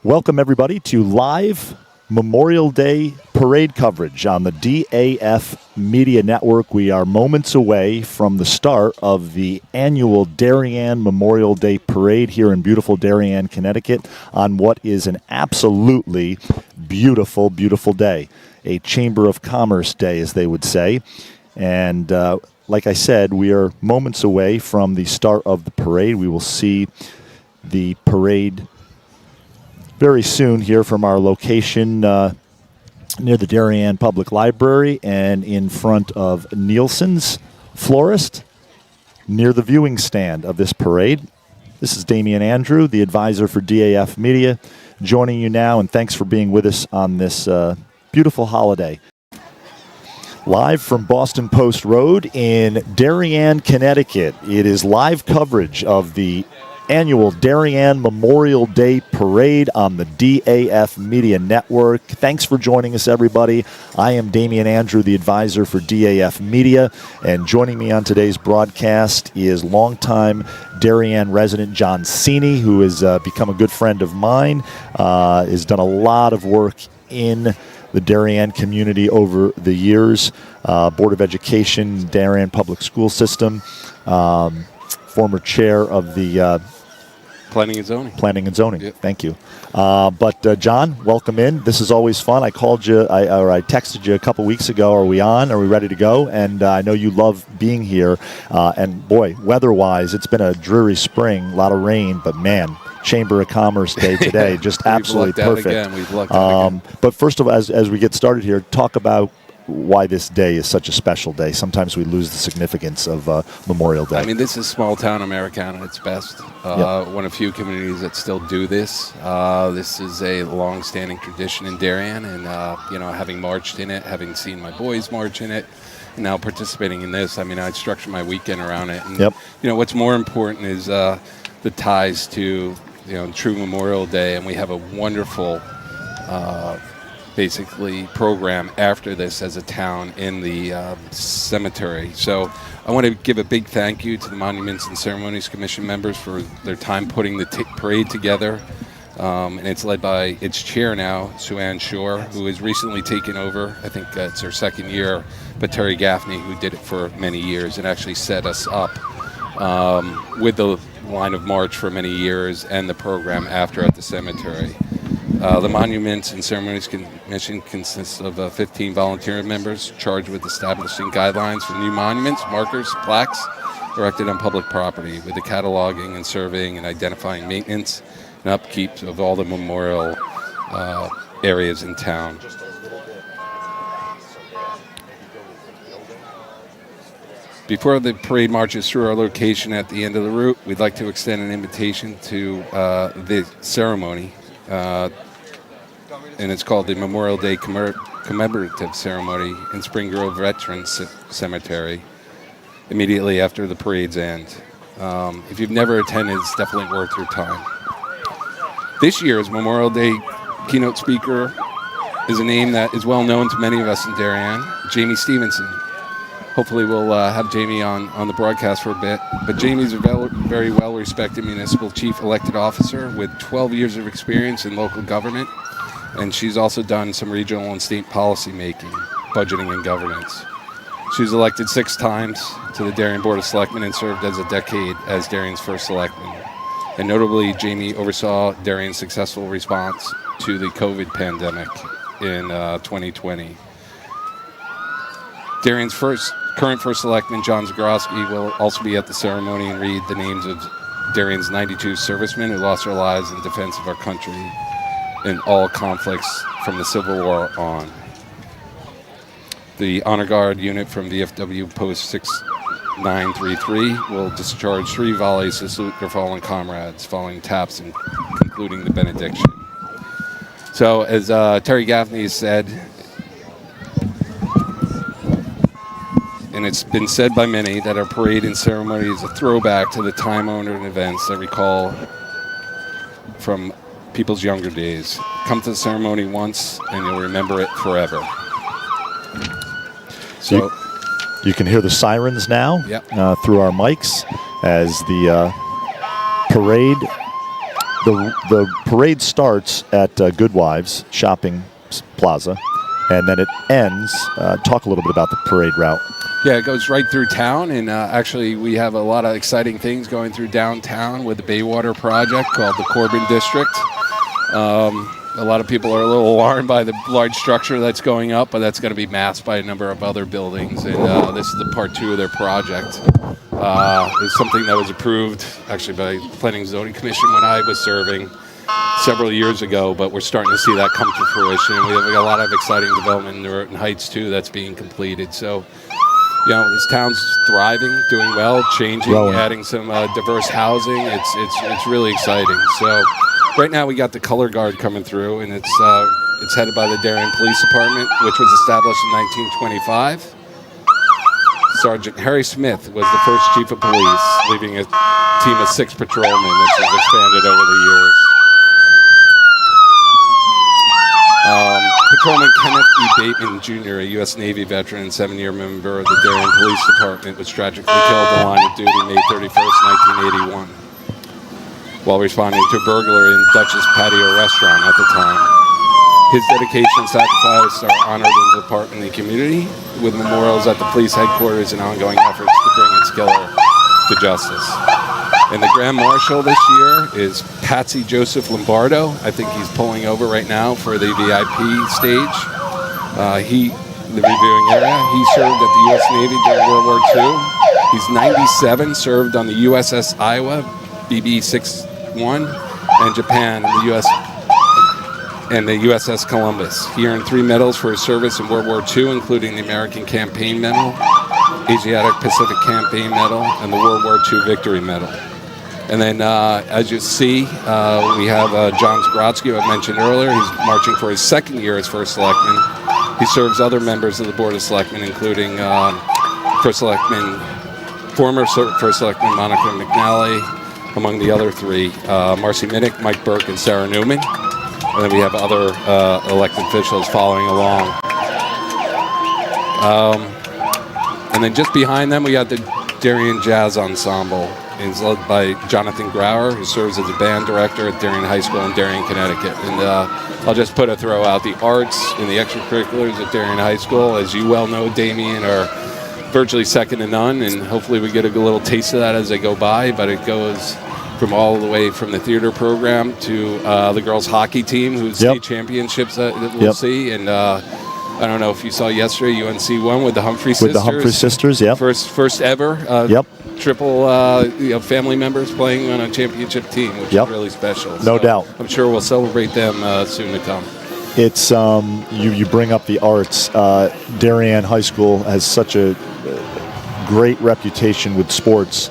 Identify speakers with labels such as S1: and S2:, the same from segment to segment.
S1: Welcome, everybody, to live Memorial Day parade coverage on the DAF Media Network. We are moments away from the start of the annual Darien Memorial Day Parade here in beautiful Darien, Connecticut, on what is an absolutely beautiful, beautiful day. A Chamber of Commerce day, as they would say. And like I said, we are moments away from the start of the parade. We will see the parade very soon here from our location near the Darien Public Library and in front of Nielsen's Florist near the viewing stand of this parade. This is Damian Andrew, the advisor for DAF Media, joining you now, and thanks for being with us on this beautiful holiday. Live from Boston Post Road in Darien, Connecticut, it is live coverage of the annual Darien Memorial Day Parade on the DAF Media Network. Thanks for joining us, everybody. I am Damian Andrew, the advisor for DAF Media, and joining me on today's broadcast is longtime Darien resident John Cini, who has become a good friend of mine, has done a lot of work in the Darien community over the years, Board of Education, Darien Public School System, former chair of the
S2: Planning and Zoning.
S1: Yep. Thank you. But John, welcome in. This is always fun. I called you, I texted you a couple weeks ago. Are we on? Are we ready to go? And I know you love being here. And boy, weather-wise, it's been a dreary spring, a lot of rain, but man, Chamber of Commerce Day today, just absolutely perfect.
S2: We've lucked out again.
S1: But first of all, as we get started here, talk about why this day is such a special day. Sometimes we lose the significance of Memorial Day.
S2: I mean, this is small town Americana at its best. One of few communities that still do this. This is a long-standing tradition in Darien, and having marched in it, having seen my boys march in it, and now participating in this, I mean, I structure my weekend around it. And, what's more important is the ties to, true Memorial Day, and we have a wonderful basically program after this as a town in the cemetery. So I want to give a big thank you to the Monuments and Ceremonies Commission members for their time putting the parade together. And it's led by its chair now, Sue Ann Shore, who has recently taken over. I think it's her second year, but Terry Gaffney, who did it for many years and actually set us up with the line of march for many years and the program after at the cemetery. The Monuments and Ceremonies Commission consists of 15 volunteer members charged with establishing guidelines for new monuments, markers, plaques erected on public property, with the cataloging and surveying and identifying maintenance and upkeep of all the memorial areas in town. Before the parade marches through our location at the end of the route, we'd like to extend an invitation to the ceremony. And it's called the Memorial Day Commemorative Ceremony in Spring Grove Veterans Cemetery, immediately after the parade's end. If you've never attended, it's definitely worth your time. This year's Memorial Day keynote speaker is a name that is well known to many of us in Darien, Jamie Stevenson. Hopefully we'll have Jamie on the broadcast for a bit. But Jamie's a very well-respected municipal chief elected officer with 12 years of experience in local government. And she's also done some regional and state policy making, budgeting, and governance. She was elected 6 times to the Darien Board of Selectmen and served as a decade as Darien's first selectman. And notably, Jamie oversaw Darien's successful response to the COVID pandemic in 2020. Darien's current first selectman, John Zagorowski, will also be at the ceremony and read the names of Darien's 92 servicemen who lost their lives in defense of our country in all conflicts from the Civil War on. The Honor Guard unit from VFW Post 6933 will discharge 3 volleys to salute their fallen comrades, following taps and concluding the benediction. So, as Terry Gaffney said, and it's been said by many, that our parade and ceremony is a throwback to the time-honored events that recall from people's younger days. Come to the ceremony once and you'll remember it forever. So
S1: you can hear the sirens now through our mics as the parade the parade starts at Goodwives Shopping Plaza, and then it ends. Talk a little bit about the parade route.
S2: Yeah, it goes right through town, and actually we have a lot of exciting things going through downtown with the Baywater project called the Corbin District. A lot of people are a little alarmed by the large structure that's going up, but that's going to be masked by a number of other buildings, and this is the part 2 of their project. It's something that was approved actually by the Planning and Zoning Commission when I was serving several years ago, but we're starting to see that come to fruition. We have a lot of exciting development in Noroton Heights too that's being completed. So, this town's thriving, doing well, changing,
S1: Growing.
S2: adding some diverse housing. It's really exciting. So, right now we got the color guard coming through, and it's headed by the Darien Police Department, which was established in 1925. Sergeant Harry Smith was the first chief of police, leading a team of 6 patrolmen, which has expanded over the years. Patrolman Kenneth E. Bateman, Jr., a U.S. Navy veteran and 7-year member of the Darien Police Department, was tragically killed in line of duty May 31st, 1981, while responding to a burglary in Dutch's Patio restaurant at the time. His dedication and sacrifice are honored in the department and the community, with memorials at the police headquarters and ongoing efforts to bring its killer to justice. And the Grand Marshal this year is Patsy Joseph Lombardo. I think he's pulling over right now for the VIP stage. The reviewing area. He served at the U.S. Navy during World War II. He's 97, served on the USS Iowa, BB-61, and Japan, and the USS Columbus. He earned 3 medals for his service in World War II, including the American Campaign Medal, Asiatic Pacific Campaign Medal, and the World War II Victory Medal. And then, as you see, we have John Zagrodski, who I mentioned earlier. He's marching for his 2nd year as First Selectman. He serves other members of the Board of Selectmen, including former First Selectman Monica McNally, among the other 3, Marcy Minnick, Mike Burke, and Sarah Newman. And then we have other elected officials following along. And then just behind them, we got the Darien Jazz Ensemble. It's led by Jonathan Grauer, who serves as the band director at Darien High School in Darien, Connecticut. And I'll just put a throw out. The arts and the extracurriculars at Darien High School, as you well know, Damien, are virtually second to none. And hopefully we get a little taste of that as they go by. But it goes from all the way from the theater program to the girls' hockey team, whose state championships that we'll see. And I don't know if you saw yesterday, UNC won with the Humphrey sisters.
S1: With the Humphrey sisters, yep.
S2: First ever. Triple family members playing on a championship team, which is really special.
S1: No doubt.
S2: I'm sure we'll celebrate them soon to come.
S1: It's you bring up the arts. Darien High School has such a great reputation with sports.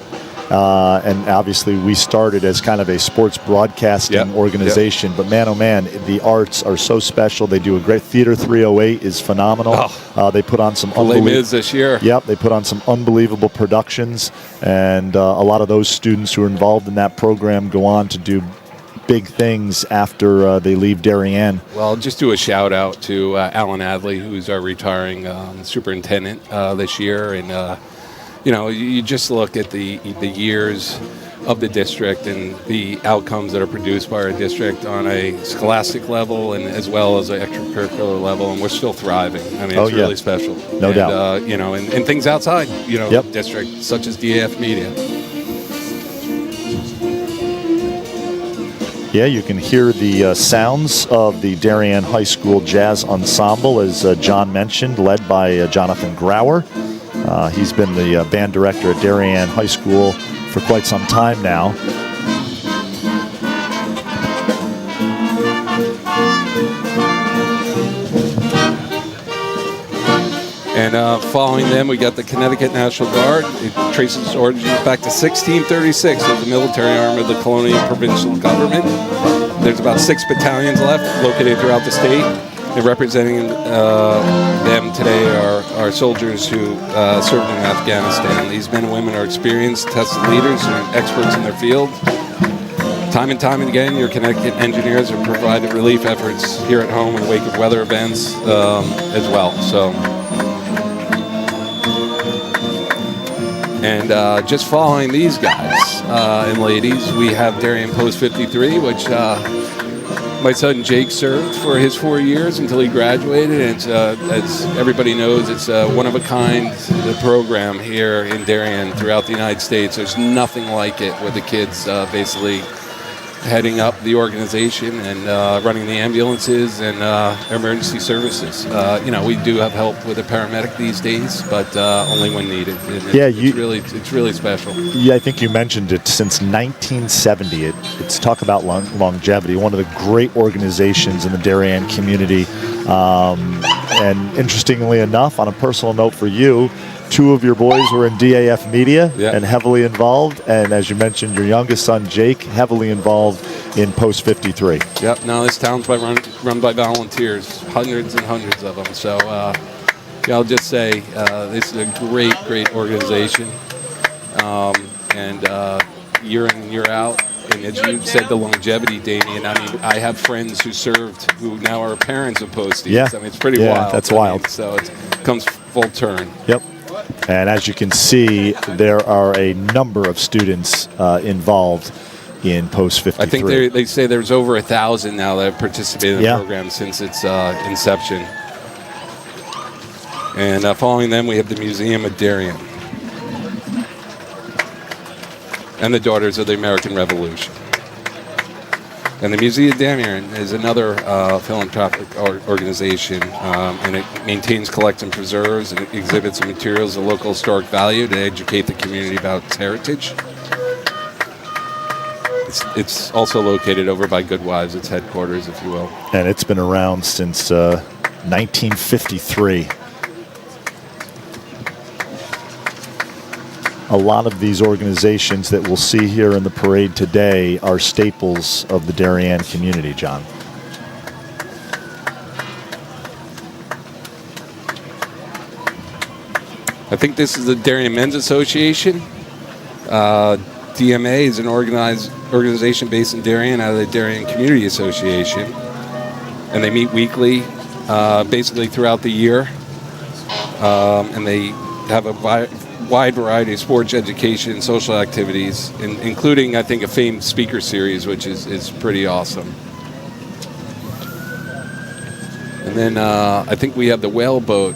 S1: And obviously we started as kind of a sports broadcasting organization, but man, oh man, the arts are so special. They do a great Theater 308 is phenomenal. They put on some unbelievable
S2: this year.
S1: Yep, they put on some unbelievable productions, and a lot of those students who are involved in that program go on to do big things after they leave Darien.
S2: Well, just do a shout out to Alan Adley, who's our retiring superintendent this year, and you just look at the years of the district and the outcomes that are produced by our district on a scholastic level and as well as an extracurricular level, and we're still thriving. I mean, it's really special.
S1: No doubt.
S2: And things outside, the district, such as DAF Media.
S1: Yeah, you can hear the sounds of the Darien High School Jazz Ensemble, as John mentioned, led by Jonathan Grauer. He's been the band director at Darien High School for quite some time now.
S2: And following them, we got the Connecticut National Guard. It traces its origins back to 1636 as the military arm of the colonial provincial government. There's about 6 battalions left located throughout the state. And representing them today are soldiers who served in Afghanistan. These men and women are experienced, tested leaders and experts in their field. Time and time again, your Connecticut engineers have provided relief efforts here at home in the wake of weather events as well. And just following these guys and ladies, we have Darien Post 53, which my son Jake served for his 4 years until he graduated. And it's, as everybody knows, it's a one-of-a-kind program here in Darien throughout the United States. There's nothing like it, where the kids basically heading up the organization and running the ambulances and emergency services. We do have help with a paramedic these days, but only when needed. And it's really special.
S1: Yeah, I think you mentioned it. Since 1970, it's talk about longevity. One of the great organizations in the Darien community. And interestingly enough, on a personal note for you, 2 of your boys were in DAF Media and heavily involved. And as you mentioned, your youngest son, Jake, heavily involved in Post 53.
S2: Yep. No, this town's run by volunteers, hundreds and hundreds of them. So I'll just say this is a great organization. And year in and year out. And as you said, the longevity, Damien, I mean, I have friends who served who now are parents of posties.
S1: Yeah.
S2: I mean, it's pretty wild.
S1: That's wild.
S2: So it comes full turn.
S1: Yep. And as you can see, there are a number of students involved in Post 53.
S2: I think they say there's over 1,000 now that have participated in the program since its inception. And following them, we have the Museum of Darien and the Daughters of the American Revolution. And the Museum of Darien is another philanthropic organization, and it maintains, collects, and preserves and exhibits and materials of local historic value to educate the community about its heritage. It's also located over by Goodwives, its headquarters, if you will.
S1: And it's been around since 1953. A lot of these organizations that we'll see here in the parade today are staples of the Darien community, John.
S2: I think this is the Darien Men's Association. DMA is an organization based in Darien out of the Darien Community Association. And they meet weekly, basically throughout the year. And they have a wide variety of sports, education, and social activities, including, I think, a famed speaker series, which is pretty awesome. And then I think we have the whale boat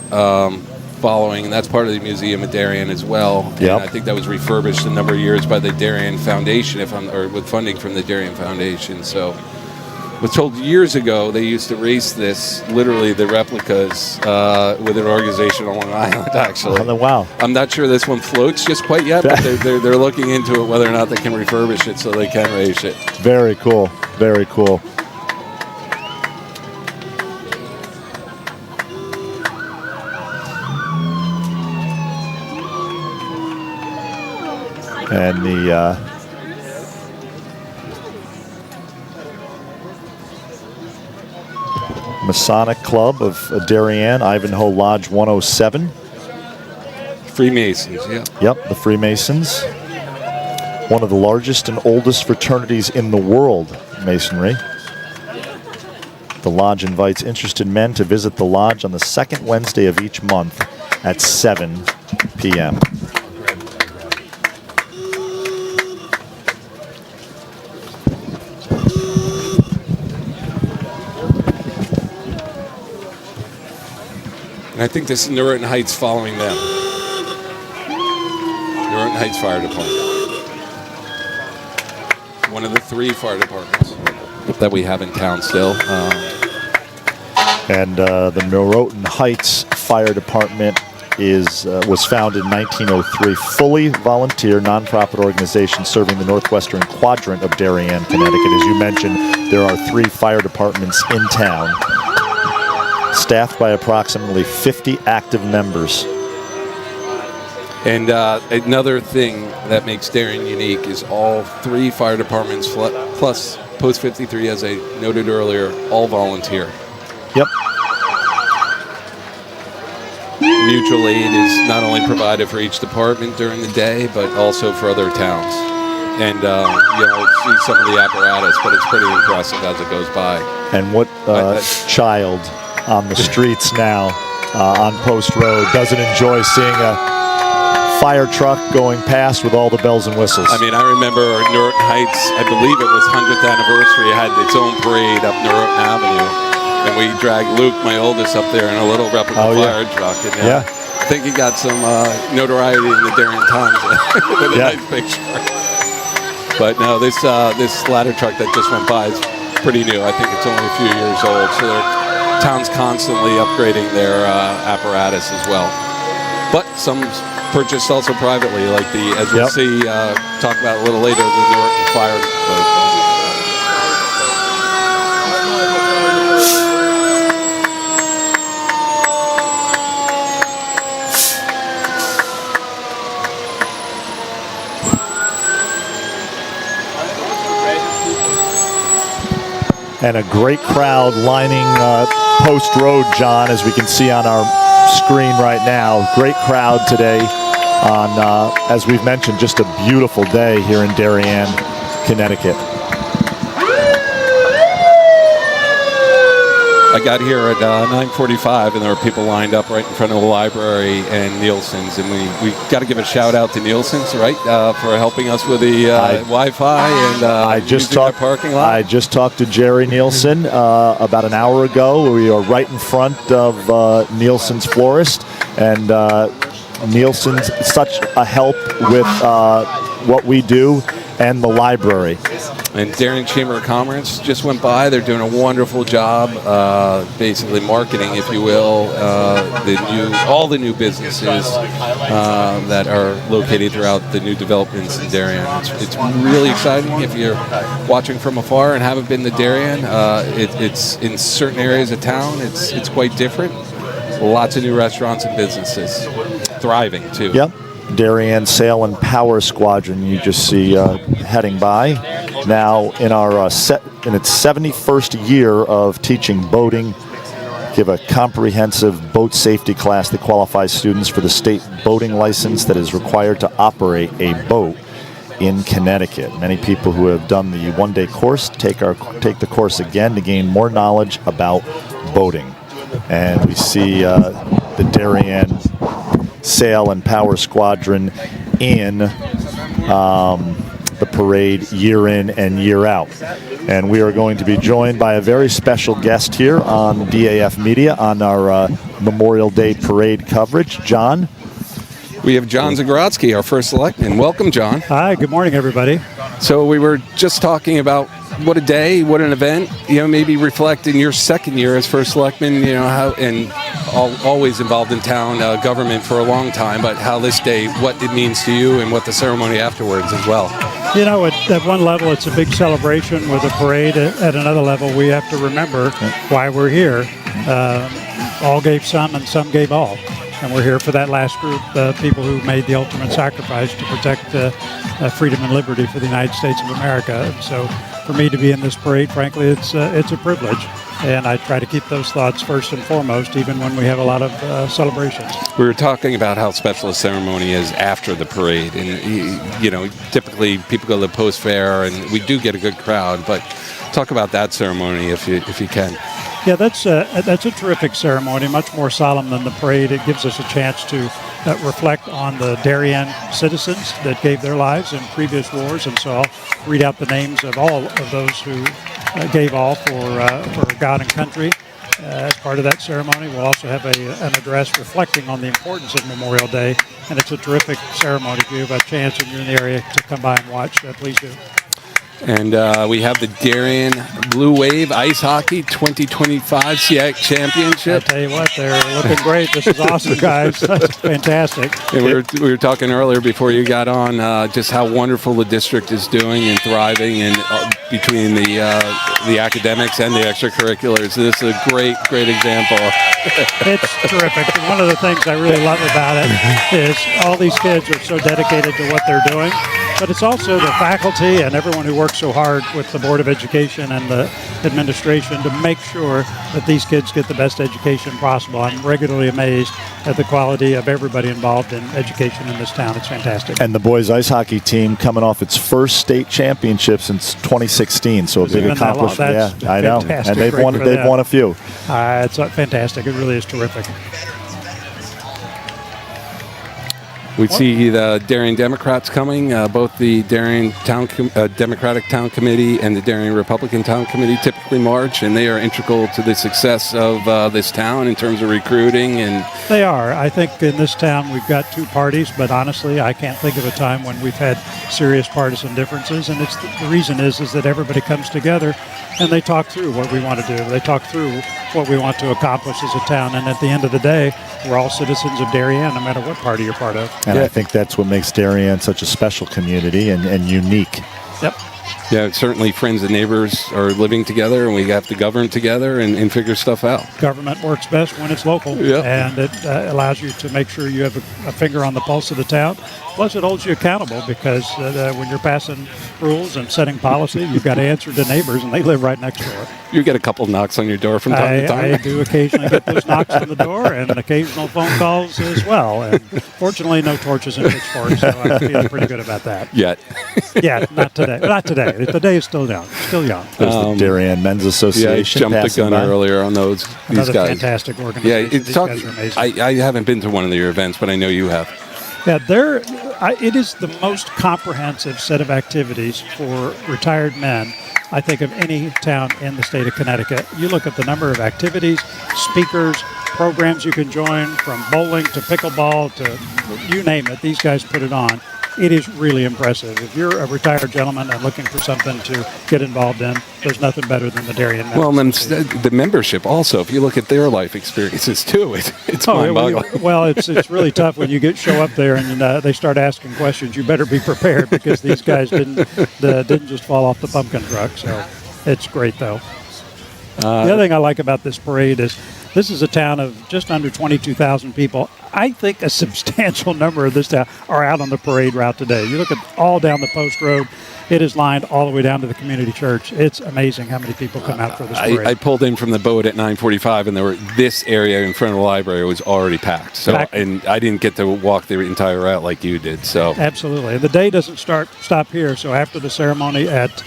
S2: following, and that's part of the Museum of Darien as well.
S1: Yep.
S2: And I think that was refurbished a number of years by the Darien Foundation, or with funding from the Darien Foundation. So I was told years ago they used to race this, literally the replicas, with an organization on Long Island, actually.
S1: Oh, wow.
S2: I'm not sure this one floats just quite yet, but they're looking into it, whether or not they can refurbish it so they can race it.
S1: Very cool. Very cool. And the Masonic Club of Darien, Ivanhoe Lodge 107.
S2: Freemasons, yeah.
S1: Yep, the Freemasons. One of the largest and oldest fraternities in the world, Masonry. The lodge invites interested men to visit the lodge on the second Wednesday of each month at 7 p.m.
S2: And I think this is Noroton Heights following them. Noroton Heights Fire Department. One of the 3 fire departments that we have in town still.
S1: And the Noroton Heights Fire Department was founded in 1903, fully volunteer nonprofit organization serving the northwestern quadrant of Darien, Connecticut. As you mentioned, there are 3 fire departments in town, staffed by approximately 50 active members.
S2: And another thing that makes Darien unique is all 3 fire departments plus Post 53, as I noted earlier, all volunteer.
S1: Yep.
S2: Mutual aid is not only provided for each department during the day, but also for other towns. And see some of the apparatus, but it's pretty impressive as it goes by.
S1: And what child on the streets now on Post Road doesn't enjoy seeing a fire truck going past with all the bells and whistles.
S2: I mean, I remember Norton Heights, I believe it was 100th anniversary, had its own parade up Norton Avenue. And we dragged Luke, my oldest, up there in a little replica fire truck. And I think he got some notoriety in the Darien Times with a nice picture. But no, this ladder truck that just went by is pretty new. I think it's only a few years old. So the town's constantly upgrading their apparatus as well. But some purchased also privately, like as we'll see, talk about a little later, the Norton fire boat.
S1: And a great crowd lining Post Road, John, as we can see on our screen right now. Great crowd today on, as we've mentioned, just a beautiful day here in Darien, Connecticut.
S2: I got here at 9:45, and there were people lined up right in front of the library and Nielsen's, and we got to give a shout out to Nielsen's, right, for helping us with the Wi-Fi and
S1: I just
S2: talked parking lot.
S1: I just talked to Jerry Nielsen about an hour ago. We are right in front of Nielsen's Florist, and Nielsen's such a help with what we do and the library.
S2: And Darien Chamber of Commerce just went by. They're doing a wonderful job, basically marketing, if you will, all the new businesses that are located throughout the new developments in Darien. It's really exciting. If you're watching from afar and haven't been to Darien, it's in certain areas of town. It's quite different. Lots of new restaurants and businesses, thriving too.
S1: Yep. Darien Sail and Power Squadron you just see heading by. Now in our in its 71st year of teaching boating, give a comprehensive boat safety class that qualifies students for the state boating license that is required to operate a boat in Connecticut. Many people who have done the one-day course take the course again to gain more knowledge about boating. And we see the Darien Sail and Power Squadron in the parade year in and year out. And we are going to be joined by a very special guest here on DAF Media on our Memorial Day parade coverage. John?
S2: We have John Zagrodzky, our first selectman. Welcome, John.
S3: Hi, good morning, everybody.
S2: So we were just talking about what a day, what an event, maybe reflect in your second year as first selectman, how, and always involved in town government for a long time, but how this day, what it means to you and what the ceremony afterwards as well.
S3: At one level, it's a big celebration with a parade. At another level, we have to remember why we're here. All gave some and some gave all. And we're here for that last group, people who made the ultimate sacrifice to protect freedom and liberty for the United States of America. And so for me to be in this parade, frankly, it's a privilege. And I try to keep those thoughts first and foremost, even when we have a lot of celebrations.
S2: We were talking about how special a ceremony is after the parade. And, typically people go to the post fair, and we do get a good crowd. But talk about that ceremony if you can.
S3: Yeah, that's a terrific ceremony, much more solemn than the parade. It gives us a chance to reflect on the Darien citizens that gave their lives in previous wars, and so I'll read out the names of all of those who gave all for God and country. As part of that ceremony, we'll also have an address reflecting on the importance of Memorial Day, and it's a terrific ceremony. If you have a chance and you're in the area to come by and watch, please do.
S2: And we have the Darien Blue Wave Ice Hockey 2025 CX Championship.
S3: I tell you what, they're looking great. This is awesome, guys. That's fantastic.
S2: And we were talking earlier before you got on just how wonderful the district is doing and thriving, and between the academics and the extracurriculars. This is a great example.
S3: It's terrific. And one of the things I really love about it is all these kids are so dedicated to what they're doing. But it's also the faculty and everyone who works so hard with the Board of Education and the administration to make sure that these kids get the best education possible. I'm regularly amazed at the quality of everybody involved in education in this town. It's fantastic.
S1: And the boys ice hockey team coming off its first state championship since 2016, so a big accomplishment. Yeah, I know. And they've won a few.
S3: It's fantastic. It really is terrific.
S2: We see the Darien Democrats coming. Both the Darien Democratic Town Committee and the Darien Republican Town Committee typically march, and they are integral to the success of this town in terms of recruiting. And
S3: they are. I think in this town we've got two parties, but honestly, I can't think of a time when we've had serious partisan differences. And the reason is that everybody comes together and they talk through what we want to do. They talk through what we want to accomplish as a town. And at the end of the day, we're all citizens of Darien, no matter what party you're part of.
S1: And I think that's what makes Darien such a special community and unique.
S3: Yep.
S2: Yeah, certainly friends and neighbors are living together, and we have to govern together and figure stuff out.
S3: Government works best when it's local, and it allows you to make sure you have a finger on the pulse of the town. Plus, it holds you accountable because when you're passing rules and setting policy, you've got to answer to neighbors, and they live right next door.
S2: You get a couple knocks on your door from time to time.
S3: I do occasionally get those knocks on the door and occasional phone calls as well. And fortunately, no torches and pitchforks, so I'm feeling pretty good about that.
S2: Yet.
S3: Yeah, not today. Not today. The day is still young.
S1: There's the Darien Men's Association.
S2: Yeah, jumped the gun earlier on those.
S3: Another
S2: these guys.
S3: Fantastic organization.
S2: Yeah,
S3: these guys are amazing.
S2: I haven't been to one of your events, but I know you have.
S3: Yeah, it is the most comprehensive set of activities for retired men, I think, of any town in the state of Connecticut. You look at the number of activities, speakers, programs you can join, from bowling to pickleball to you name it. These guys put it on. It is really impressive. If you're a retired gentleman and looking for something to get involved in, there's nothing better than the Darien Men's.
S2: Well, and the membership also, if you look at their life experiences too, it's mind-boggling.
S3: Well, it's really tough when you show up there and they start asking questions. You better be prepared because these guys didn't just fall off the pumpkin truck. So it's great, though. The other thing I like about this parade is this is a town of just under 22,000 people. I think a substantial number of this town are out on the parade route today. You look at all down the post road, it is lined all the way down to the community church. It's amazing how many people come out for this parade.
S2: I pulled in from the boat at 9:45, and this area in front of the library was already packed. So, and I didn't get to walk the entire route like you did. So
S3: absolutely, and the day doesn't stop here. So after the ceremony at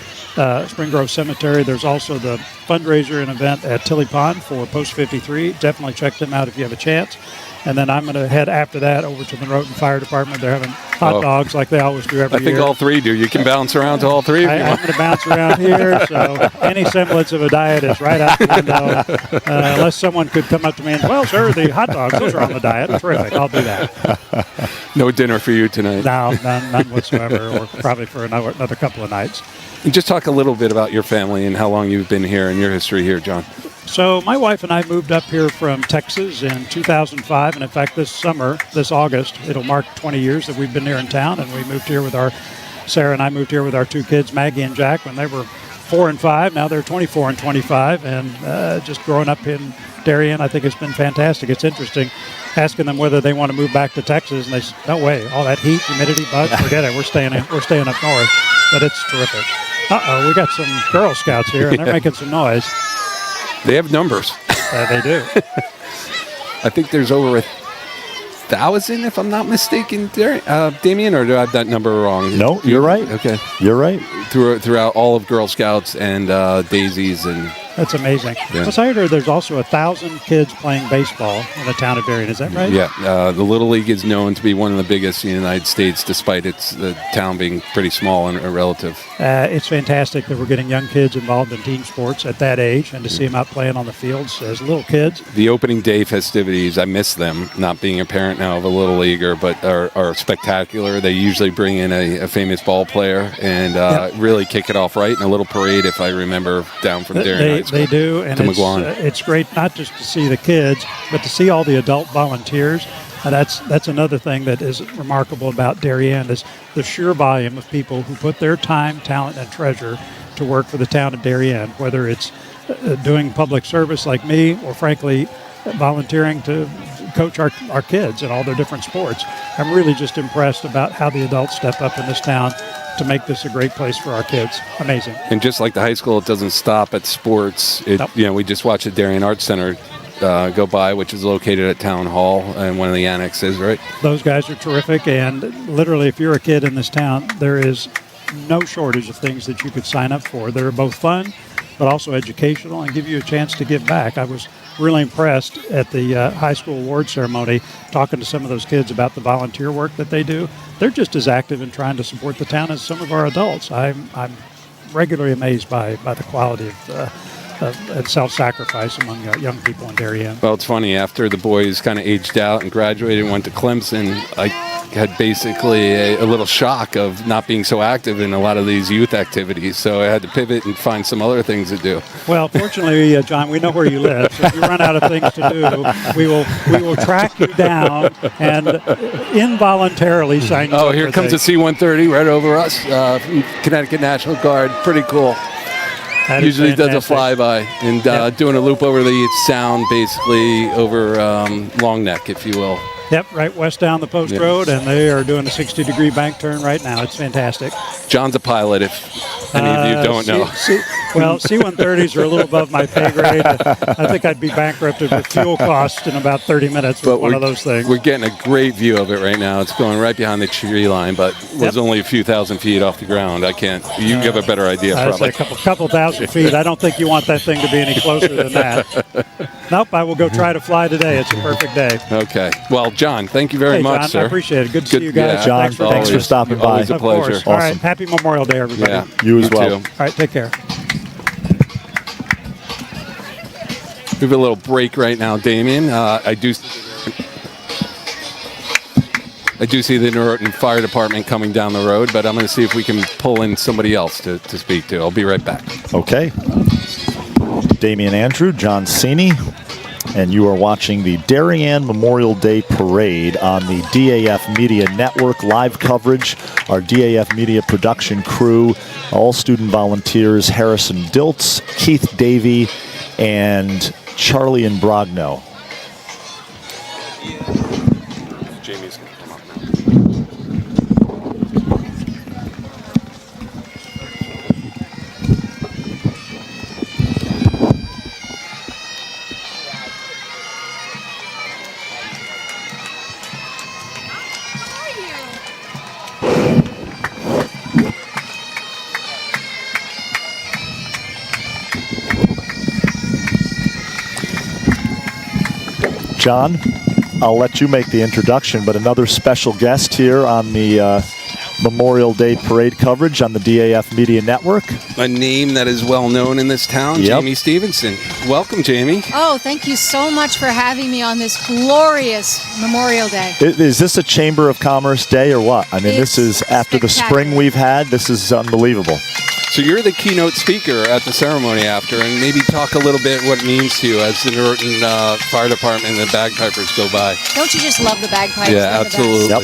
S3: Spring Grove Cemetery, there's also the fundraiser and event at Tilly Pond for Post 53. Definitely check them out if you have a chance. And then I'm going to head after that over to the Roten Fire Department. They're having hot dogs like they always do every year.
S2: I think all three do. You can bounce around to all three.
S3: I'm going to bounce around here, so any semblance of a diet is right out the window. Unless someone could come up to me and, well, sir, the hot dogs, those are on the diet. Terrific. I'll do that.
S2: No dinner for you tonight.
S3: No, none whatsoever, or probably for another couple of nights.
S2: And just talk a little bit about your family and how long you've been here and your history here, John.
S3: So my wife and I moved up here from Texas in 2005, and in fact this August, it'll mark 20 years that we've been here in town, and we moved here with Sarah and I moved here with our two kids, Maggie and Jack, when they were 4 and 5. Now they're 24 and 25, and just growing up in Darien, I think it's been fantastic. It's interesting asking them whether they want to move back to Texas, and they say, no way, all that heat, humidity, bugs, forget it, we're staying up north. But it's terrific. We got some Girl Scouts here, and they're making some noise.
S2: They have numbers.
S3: They do.
S2: I think there's over 1,000, if I'm not mistaken, Damien, or do I have that number wrong?
S1: No, you're right.
S2: Okay.
S1: You're right.
S2: Throughout all of Girl Scouts and Daisies and...
S3: That's amazing.
S2: Yeah.
S3: Plus, I heard there's also 1,000 kids playing baseball in the town of Darien. Is that right?
S2: Yeah. The Little League is known to be one of the biggest in the United States, despite the town being pretty small and relative.
S3: It's fantastic that we're getting young kids involved in team sports at that age, and to see them out playing on the fields as little kids.
S2: The opening day festivities, I miss them. Not being a parent now of a Little Leaguer, but are spectacular. They usually bring in a famous ball player and really kick it off right in a little parade, if I remember, down from Darien.
S3: They do, and it's great not just to see the kids, but to see all the adult volunteers. That's another thing that is remarkable about Darien is the sheer volume of people who put their time, talent, and treasure to work for the town of Darien, whether it's doing public service like me or, frankly, volunteering to coach our kids in all their different sports. I'm really just impressed about how the adults step up in this town to make this a great place for our kids. Amazing.
S2: And just like the high school, it doesn't stop at sports. We just watched the Darien Arts Center go by, which is located at Town Hall and one of the annexes, right?
S3: Those guys are terrific, and literally, if you're a kid in this town, there is no shortage of things that you could sign up for. They're both fun. but also educational and give you a chance to give back. I was really impressed at the high school award ceremony talking to some of those kids about the volunteer work that they do. They're just as active in trying to support the town as some of our adults. I'm regularly amazed by the quality of self-sacrifice among young people in Darien.
S2: Well, it's funny. After the boys kind of aged out and graduated and went to Clemson, I had basically a little shock of not being so active in a lot of these youth activities. So I had to pivot and find some other things to do.
S3: Well, fortunately, John, we know where you live. So if you run out of things to do, we will track you down and involuntarily sign you up.
S2: Oh, here comes a C-130 right over us from Connecticut National Guard. Pretty cool. Usually does a flyby and doing a loop over the sound, basically over Long Neck, if you will.
S3: Yep, right west down the post road, and they are doing a 60-degree bank turn right now. It's fantastic.
S2: John's a pilot, if any of you don't know.
S3: Well, C-130s are a little above my pay grade. I think I'd be bankrupted with fuel costs in about 30 minutes with one of those things.
S2: We're getting a great view of it right now. It's going right behind the tree line, but was only a few thousand feet off the ground. I can't. You have a better idea, probably.
S3: A couple thousand feet. I don't think you want that thing to be any closer than that. Nope, I will go try to fly today. It's a perfect day.
S2: Okay. Well, John, thank you very much,
S3: John,
S2: sir.
S3: I appreciate it. Good to see you guys.
S1: Yeah, John, thanks for stopping by.
S2: Always a pleasure.
S3: Awesome. All right, happy Memorial Day, everybody.
S2: Yeah,
S1: you as well.
S2: Too.
S3: All right, take care.
S2: We have a little break right now, Damien. I do see the Norton Fire Department coming down the road, but I'm going to see if we can pull in somebody else to speak to. I'll be right back.
S1: Okay. Damian Andrew, John Cini, and you are watching the Darien Memorial Day Parade on the DAF Media Network live coverage. Our DAF Media production crew, all student volunteers, Harrison Diltz, Keith Davey, and Charlie and Brogno.
S2: Jamie's going to come up now.
S1: John, I'll let you make the introduction, but another special guest here on the Memorial Day Parade coverage on the DAF Media Network.
S2: A name that is well known in this town, Jamie Stevenson. Welcome, Jamie.
S4: Oh, thank you so much for having me on this glorious Memorial Day.
S1: Is this a Chamber of Commerce day or what? I mean, this is after the spring we've had. This is unbelievable.
S2: So you're the keynote speaker at the ceremony after, and maybe talk a little bit what it means to you as the Norton Fire Department and the bagpipers go by.
S4: Don't you just love the bagpipes?
S2: Yeah, absolutely.
S1: Yep.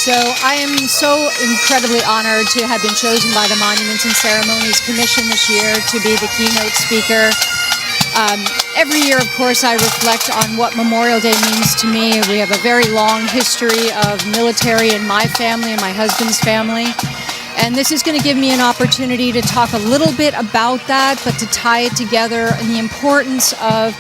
S4: So I am so incredibly honored to have been chosen by the Monuments and Ceremonies Commission this year to be the keynote speaker. Every year, of course, I reflect on what Memorial Day means to me. We have a very long history of military in my family and my husband's family. And this is going to give me an opportunity to talk a little bit about that, but to tie it together and the importance of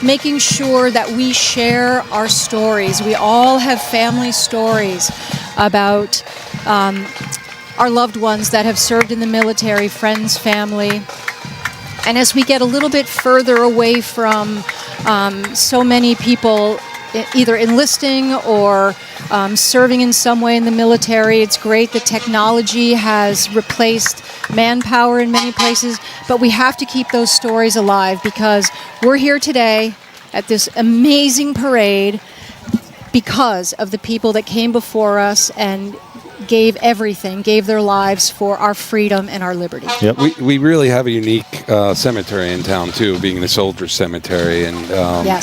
S4: making sure that we share our stories. We all have family stories about our loved ones that have served in the military, friends, family. And as we get a little bit further away from so many people either enlisting or serving in some way in the military, it's great that technology has replaced manpower in many places, but we have to keep those stories alive because we're here today at this amazing parade because of the people that came before us and gave everything, gave their lives for our freedom and our liberty.
S1: Yep.
S2: We really have a unique cemetery in town, too, being the Soldiers Cemetery. And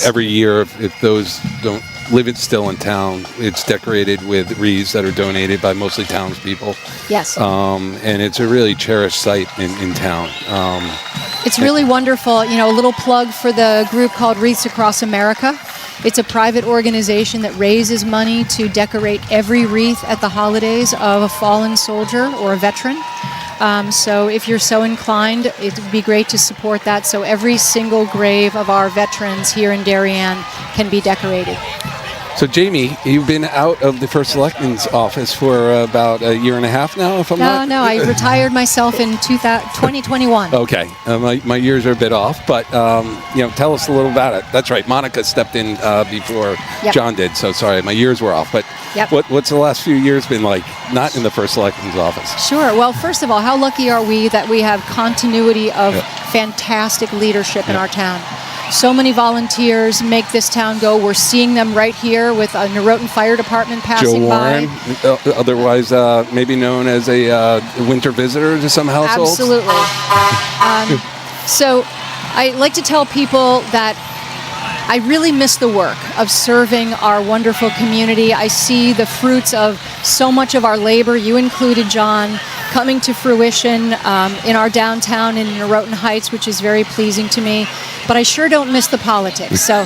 S2: every year, if those don't live it still in town, it's decorated with wreaths that are donated by mostly townspeople.
S4: Yes.
S2: And it's a really cherished site in town.
S4: It's really wonderful. You know, a little plug for the group called Wreaths Across America. It's a private organization that raises money to decorate every wreath at the holidays of a fallen soldier or a veteran. So if you're so inclined, it would be great to support that. So every single grave of our veterans here in Darien can be decorated.
S2: So, Jamie, you've been out of the First Selectman's office for about a year and a half now, if I'm not...
S4: No, I retired myself in 2021.
S2: Okay. My years are a bit off, but, tell us a little about it. That's right. Monica stepped in before John did, so sorry, my years were off. But what's the last few years been like, not in the First Selectman's office?
S4: Sure. Well, first of all, how lucky are we that we have continuity of fantastic leadership in our town? So many volunteers make this town go. We're seeing them right here with a Norotan Fire Department passing
S2: Joe Warren,
S4: by.
S2: Otherwise maybe known as a winter visitor to some households.
S4: Absolutely. So I like to tell people that I really miss the work of serving our wonderful community. I see the fruits of so much of our labor, you included, John, coming to fruition in our downtown in Norotan Heights, which is very pleasing to me. But I sure don't miss the politics. So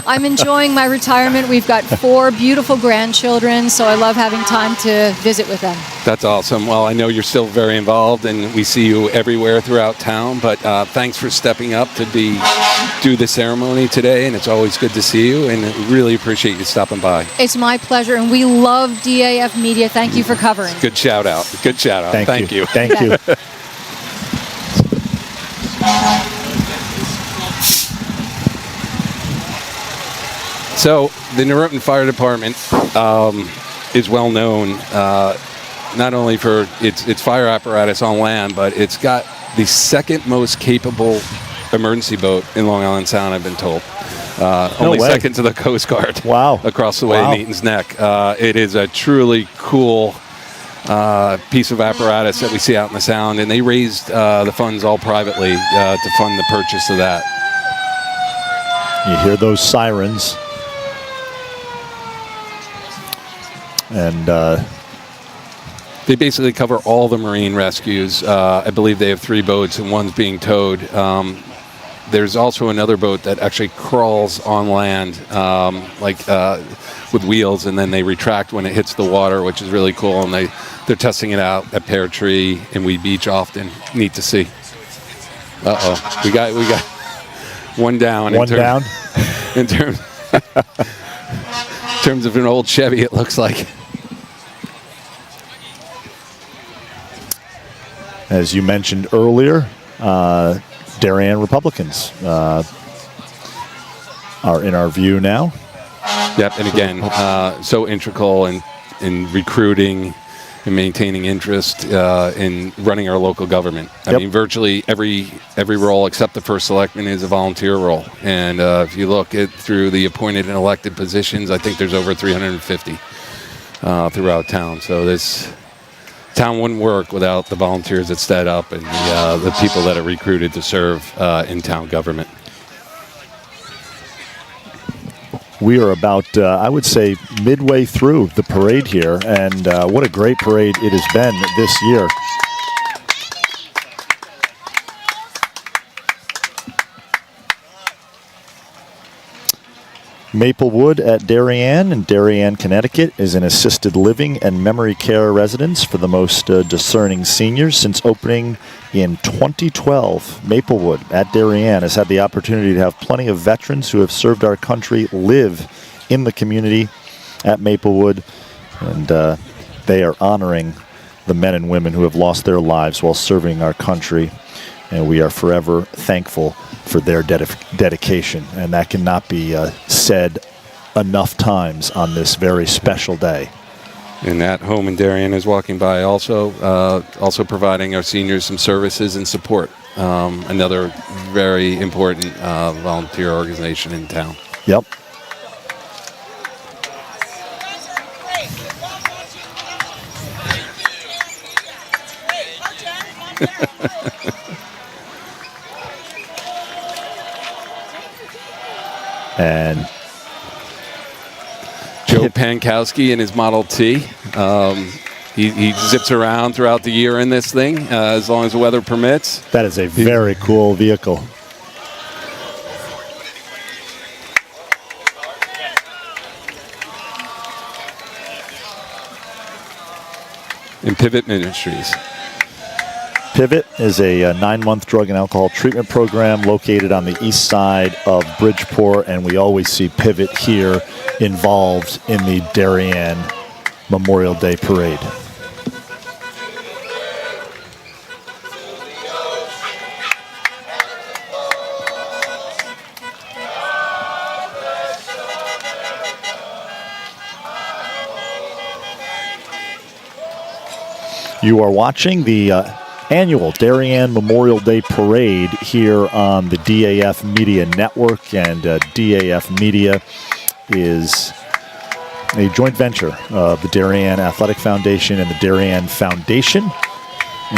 S4: I'm enjoying my retirement. We've got 4 beautiful grandchildren, so I love having time to visit with them.
S2: That's awesome. Well, I know you're still very involved, and we see you everywhere throughout town. But thanks for stepping up to do the ceremony today, and it's always good to see you, and really appreciate you stopping by.
S4: It's my pleasure, and we love DAF Media. Thank you for covering.
S2: Good shout out. Good shout out. Thank you.
S1: Thank you.
S2: So the Norotan Fire Department is well known not only for its fire apparatus on land, but it's got the second most capable emergency boat in Long Island Sound, I've been told. Only second to the Coast Guard.
S1: Wow.
S2: Across the way in Eaton's Neck. It is a truly cool piece of apparatus that we see out in the Sound, and they raised the funds all privately to fund the purchase of that.
S1: You hear those sirens. And
S2: they basically cover all the marine rescues. I believe they have 3 boats, and one's being towed. There's also another boat that actually crawls on land, with wheels, and then they retract when it hits the water, which is really cool. And they're testing it out at Pear Tree and Weed Beach often. Neat to see. We got one down.
S1: One down.
S2: In terms of an old Chevy, it looks like.
S1: As you mentioned earlier, Darien Republicans are in our view now.
S2: Yep, and again, so integral in recruiting and maintaining interest in running our local government. I mean, virtually every role except the First Selectman is a volunteer role. And if you look through the appointed and elected positions, I think there's over 350 throughout town. So this town wouldn't work without the volunteers that stepped up and the people that are recruited to serve in town government.
S1: We are about, I would say, midway through the parade here, and what a great parade it has been this year. Maplewood at Darien in Darien, Connecticut is an assisted living and memory care residence for the most discerning seniors. Since opening in 2012, Maplewood at Darien has had the opportunity to have plenty of veterans who have served our country live in the community at Maplewood, and they are honoring the men and women who have lost their lives while serving our country, and we are forever thankful for their dedication, and that cannot be said enough times on this very special day.
S2: And that home in Darien is walking by also providing our seniors some services and support. Another very important volunteer organization in town.
S1: Yep. And
S2: Joe Pankowski in his Model T. He zips around throughout the year in this thing, as long as the weather permits.
S1: That is a very cool vehicle.
S2: And Pivot Ministries.
S1: Pivot is a 9-month drug and alcohol treatment program located on the east side of Bridgeport, and we always see Pivot here involved in the Darien Memorial Day Parade. You are watching the annual Darien Memorial Day Parade here on the DAF Media Network, and DAF Media is a joint venture of the Darien Athletic Foundation and the Darien Foundation,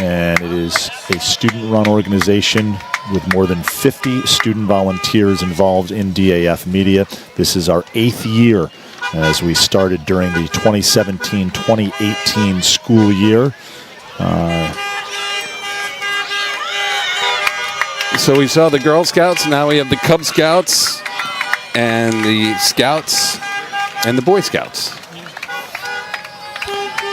S1: and it is a student-run organization with more than 50 student volunteers involved in DAF Media. This is our 8th year as we started during the 2017-2018 school year.
S2: So we saw the Girl Scouts, now we have the Cub Scouts and the Scouts and the Boy Scouts.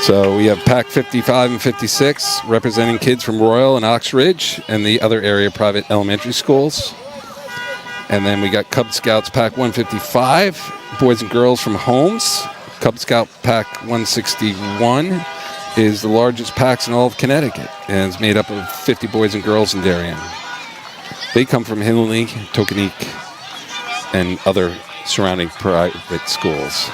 S2: So we have Pack 55 and 56 representing kids from Royal and Ox Ridge and the other area private elementary schools. And then we got Cub Scouts Pack 155, boys and girls from Holmes. Cub Scout Pack 161 is the largest packs in all of Connecticut and is made up of 50 boys and girls in Darien. They come from Hinley, Tokenique, and other surrounding private schools.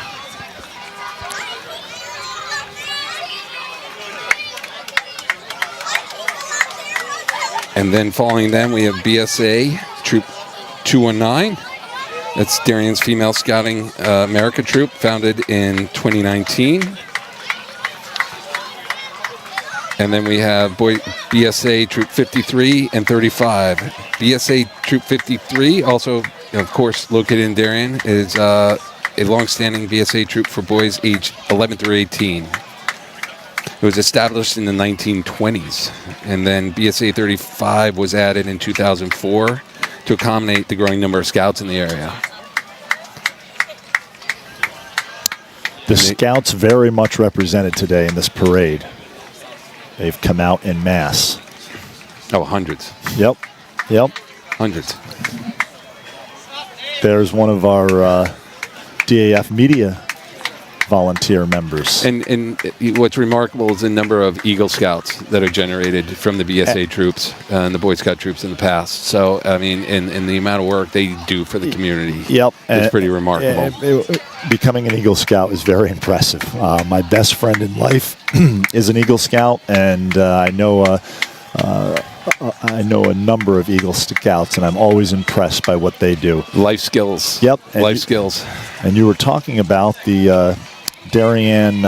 S2: And then following them, we have BSA Troop 219. That's Darien's Female Scouting America Troop, founded in 2019. And then we have BSA Troop 53 and 35. BSA Troop 53, also, of course, located in Darien, is a long-standing BSA troop for boys aged 11 through 18. It was established in the 1920s. And then BSA 35 was added in 2004 to accommodate the growing number of scouts in the area.
S1: The Scouts very much represented today in this parade. They've come out en masse.
S2: Oh, hundreds.
S1: Yep.
S2: Hundreds.
S1: There's one of our DAF Media volunteer members.
S2: And what's remarkable is the number of Eagle Scouts that are generated from the BSA troops and the Boy Scout troops in the past. So, I mean, in the amount of work they do for the community,
S1: yep,
S2: it's pretty remarkable.
S1: Becoming an Eagle Scout is very impressive. My best friend in life is an Eagle Scout, and I know a number of Eagle Scouts, and I'm always impressed by what they do.
S2: Life skills.
S1: Yep.
S2: Life skills.
S1: And you were talking about the Darien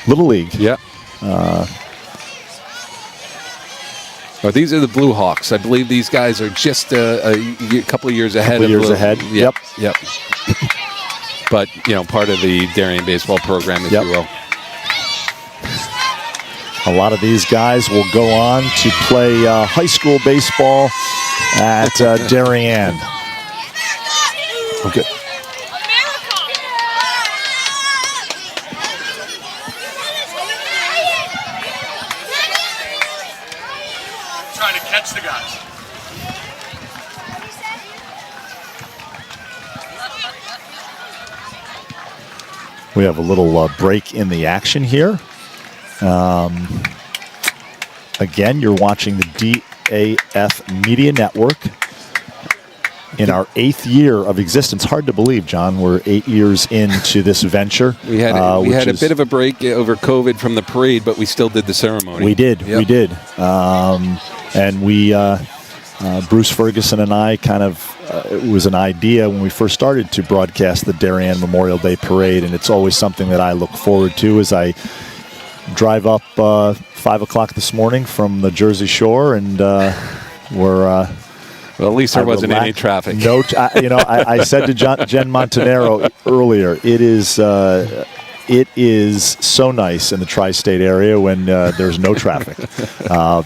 S1: Little League.
S2: Yep. These are the Blue Hawks. I believe these guys are just a couple of years ahead.
S1: Yep.
S2: But, part of the Darien baseball program, if you will.
S1: A lot of these guys will go on to play high school baseball at Darien. Okay.
S5: Trying to catch the guys.
S1: We have a little break in the action here. Again, you're watching the DAF Media Network in our 8th year of existence. Hard to believe, John. We're 8 years into this venture.
S2: We had a bit of a break over COVID from the parade, but we still did the ceremony.
S1: We did. And we, Bruce Ferguson and I it was an idea when we first started to broadcast the Darien Memorial Day Parade, and it's always something that I look forward to as I drive up 5 o'clock this morning from the Jersey Shore, and we're...
S2: well, at least there wasn't any traffic.
S1: No, I said to Jen Montanero earlier, it is so nice in the tri-state area when there's no traffic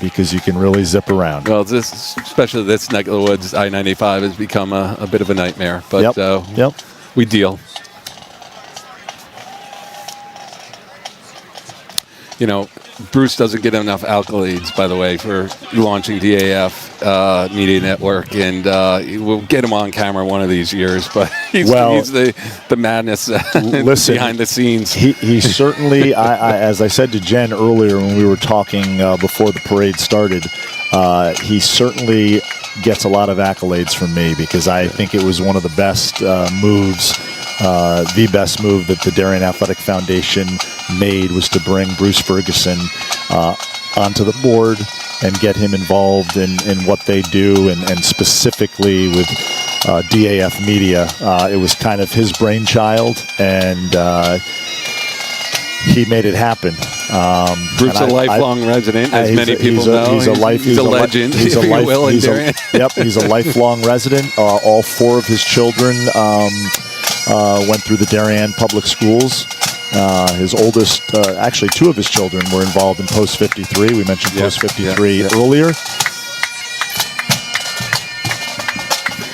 S1: because you can really zip around.
S2: Well, especially this neck of the woods, I-95 has become a bit of a nightmare, but we deal. Bruce doesn't get enough accolades, by the way, for launching DAF Media Network, and we'll get him on camera one of these years. But he's the madness
S1: listen,
S2: behind the scenes.
S1: He certainly, as I said to Jen earlier when we were talking before the parade started, he certainly gets a lot of accolades from me because I think it was one of the best moves. The best move that the Darien Athletic Foundation made was to bring Bruce Ferguson onto the board and get him involved in what they do, and specifically with DAF Media. It was kind of his brainchild, and he made it happen.
S2: Bruce is a lifelong resident, as many people know. He's a legend, if you will, in Darien.
S1: Yep, he's a lifelong resident. All four of his children went through the Darien Public Schools. His oldest, actually two of his children were involved in Post 53. We mentioned Post 53 earlier.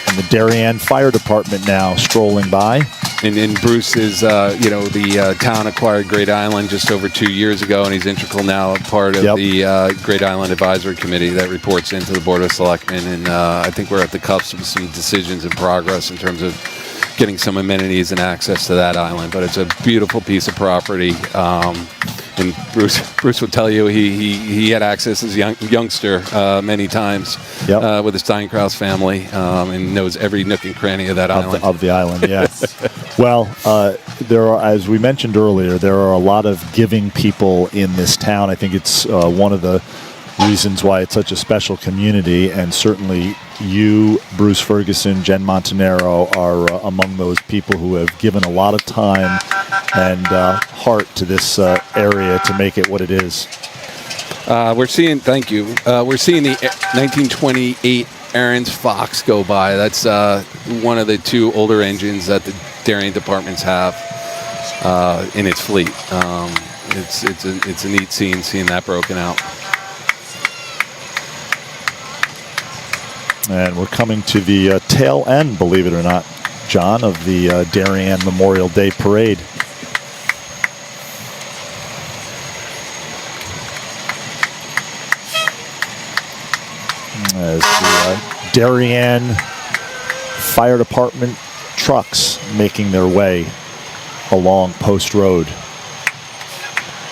S1: And the Darien Fire Department now strolling by.
S2: And Bruce is, the town acquired Great Island just over 2 years ago, and he's integral now, part of the Great Island Advisory Committee that reports into the Board of Selectmen. And I think we're at the cusp of some decisions in progress in terms of getting some amenities and access to that island. But it's a beautiful piece of property. And Bruce will tell you he had access as a youngster many times with his Steinkraus family, and knows every nook and cranny of that island.
S1: Of the island, yes. Well, there are, as we mentioned earlier, there are a lot of giving people in this town. I think it's one of the reasons why it's such a special community, and certainly you, Bruce Ferguson, Jen Montanaro are among those people who have given a lot of time and heart to this area to make it what it is.
S2: We're seeing the 1928 Aaron's Fox go by. That's one of the two older engines that the Darien departments have in its fleet. It's a neat scene seeing that broken out.
S1: And we're coming to the tail end, believe it or not, John, of the Darien Memorial Day Parade. As the Darien Fire Department trucks making their way along Post Road.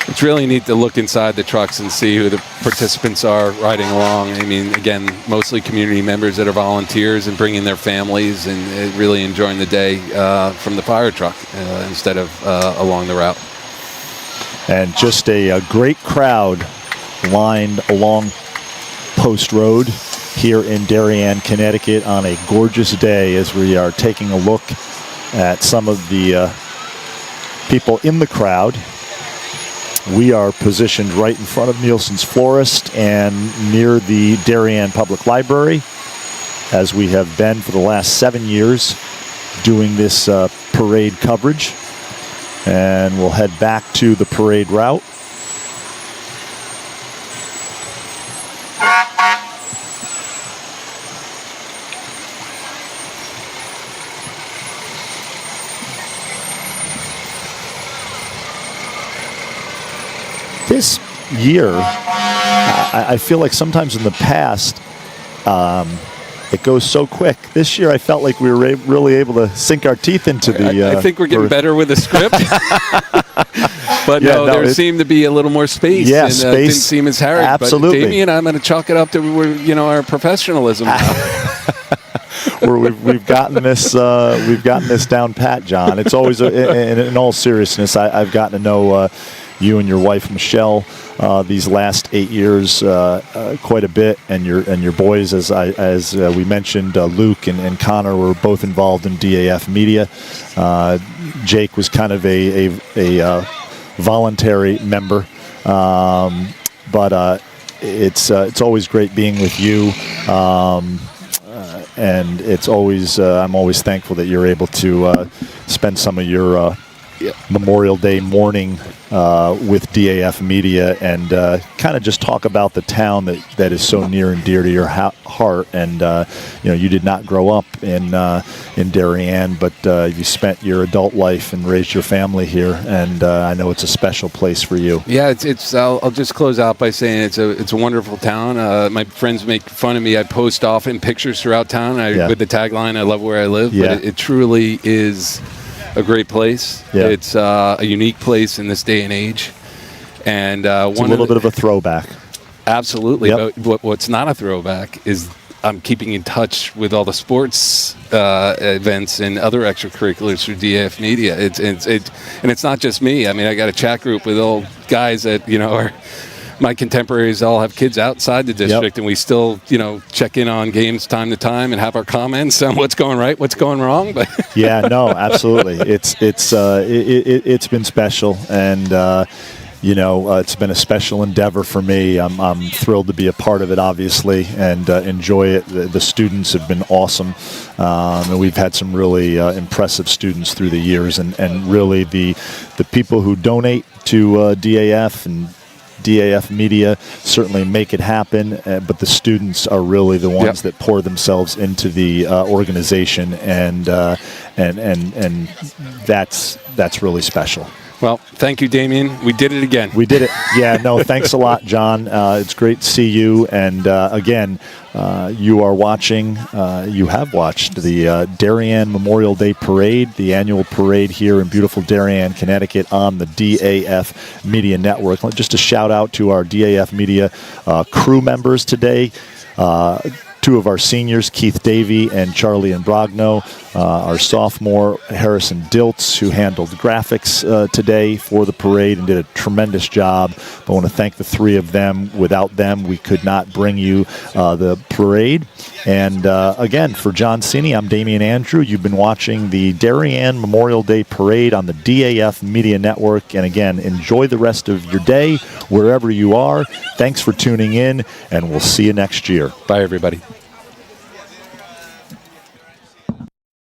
S2: It's really neat to look inside the trucks and see who the participants are riding along. I mean, again, mostly community members that are volunteers and bringing their families and really enjoying the day from the fire truck instead of along the route.
S1: And just a great crowd lined along Post Road here in Darien, Connecticut on a gorgeous day as we are taking a look at some of the people in the crowd. We are positioned right in front of Nielsen's Florist and near the Darien Public Library, as we have been for the last 7 years doing this parade coverage. And we'll head back to the parade route. This year, I feel like sometimes in the past, it goes so quick. This year, I felt like we were really able to sink our teeth into the...
S2: I think we're getting better with the script. But there seemed to be a little more space.
S1: Yeah,
S2: and,
S1: space.
S2: Didn't seem as harried.
S1: Absolutely.
S2: But Damien, I'm going to chalk it up to our professionalism now.
S1: We've gotten this down pat, John. It's always in all seriousness. I've gotten to know you and your wife Michelle these last 8 years quite a bit, and your boys, as we mentioned, Luke and Connor were both involved in DAF Media. Jake was kind of a voluntary member, but it's always great being with you. And it's always I'm always thankful that you're able to spend some of your Memorial Day morning with DAF Media, and kind of just talk about the town that is so near and dear to your heart. And you did not grow up in Darien, but you spent your adult life and raised your family here, and I know it's a special place for you.
S2: Yeah, I'll just close out by saying it's a wonderful town. My friends make fun of me. I post often pictures throughout town with the tagline, "I love where I live."
S1: Yeah.
S2: But it truly is a great place.
S1: Yeah.
S2: It's a unique place in this day and age, and
S1: It's a little bit of a throwback.
S2: Absolutely.
S1: Yep.
S2: But what's not a throwback is I'm keeping in touch with all the sports events and other extracurriculars through DAF Media. And it's not just me. I mean, I got a chat group with old guys that are my contemporaries. All have kids outside the district, and we still check in on games time to time and have our comments on what's going right, what's going wrong. But
S1: yeah, no, absolutely. It's been special, and it's been a special endeavor for me. I'm thrilled to be a part of it, obviously, and enjoy it. The students have been awesome, and we've had some really impressive students through the years, and really the people who donate to DAF and DAF Media certainly make it happen, but the students are really the ones that pour themselves into the organization, and that's really special.
S2: Well, thank you, Damien. We did it again.
S1: We did it. Yeah, no, thanks a lot, John. It's great to see you. And again, you are watching, you have watched the Darien Memorial Day Parade, the annual parade here in beautiful Darien, Connecticut on the DAF Media Network. Just a shout out to our DAF Media crew members today. Two of our seniors, Keith Davey and Charlie Imbrogno, our sophomore, Harrison Diltz, who handled graphics today for the parade and did a tremendous job. I want to thank the three of them. Without them, we could not bring you the parade. And again, for John Cini, I'm Damian Andrew. You've been watching the Darien Memorial Day Parade on the DAF Media Network. And again, enjoy the rest of your day wherever you are. Thanks for tuning in, and we'll see you next year.
S2: Bye, everybody.